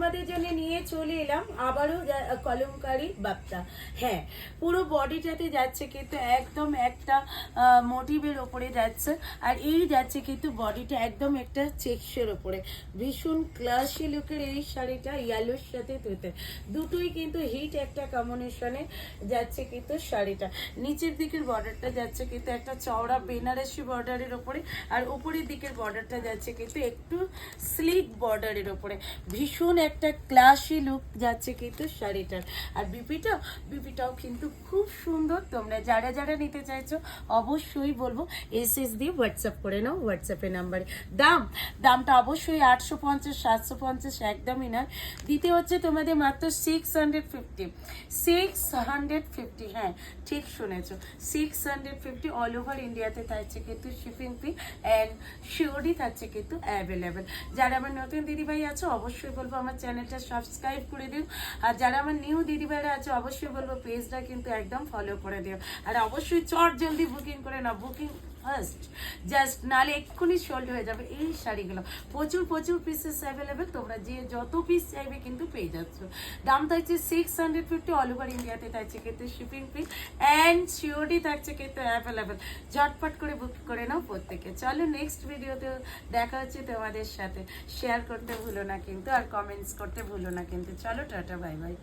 তোমাদের জন্য নিয়ে চলে এলাম আবারও কলমকারী বাপ্তা। হ্যাঁ, পুরো বডিটাতে যাচ্ছে কিন্তু একদম একটা মোটিভের ওপরে যাচ্ছে, আর এই যাচ্ছে কিন্তু বডিটা একদম একটা চেক্সের ওপরে। ভীষণ ক্লাসি লুকের এই শাড়িটা ইয়েলোর সাথে তুতে দুটোই কিন্তু হিট একটা কম্বিনেশনে যাচ্ছে কিন্তু শাড়িটা। নিচের দিকের বর্ডারটা যাচ্ছে কিন্তু একটা চওড়া বেনারসি বর্ডারের ওপরে, আর উপরের দিকের বর্ডারটা যাচ্ছে কিন্তু একটু স্লিক বর্ডারের ওপরে। ভীষণ একটা ক্লাসি লুক যাচ্ছে কিন্তু শাড়িটার। আর বিপিটাও কিন্তু খুব সুন্দর। তোমরা যারা যারা নিতে চাইছো অবশ্যই বলবো এসএস দিয়ে হোয়াটসঅ্যাপ করে নাও, হোয়াটসঅ্যাপের নাম্বারে। দামটা অবশ্যই 850 750 একদমই না, দিতে হচ্ছে তোমাদের মাত্র 650। হ্যাঁ, ঠিক শুনেছো, 650 অল ওভার ইন্ডিয়াতে থাকছে কিন্তু শিপিং ফি অ্যান্ড শিওরই থাকছে কিন্তু অ্যাভেলেবেল। যারা আমার নতুন দিদিভাই আছো অবশ্যই বলবো আমার চ্যানেলটা সাবস্ক্রাইব করে দিও, আর যারা আমার নিউ দিদিভাইরা আছে অবশ্যই বলবো পেজটা কিন্তু একদম ফলো করে দিও। আর অবশ্যই চট জলদি বুকিং করে নাও, বুকিং ফার্স্ট জাস্ট, নালে এক্ষুনি সোল্ড হয়ে যাবে এই শাড়িগুলো। প্রচুর পিসেস অ্যাভেলেবেল, তোমরা যে যত পিস চাইবে কিন্তু পেয়ে যাচ্ছ। দাম থাকছে 650 অল ওভার ইন্ডিয়াতে থাকছে কিন্তু শিপিং ফি অ্যান্ড সিওডি থাকছে কিন্তু অ্যাভেলেবেল। ঝটপট করে বুক করে নাও প্রত্যেকে। চলো নেক্সট ভিডিওতে দেখা হচ্ছে তোমাদের সাথে। শেয়ার করতে ভুলো না কিন্তু, আর কমেন্টস করতে ভুলো না কিন্তু। চলো টাটা, বাই বাই।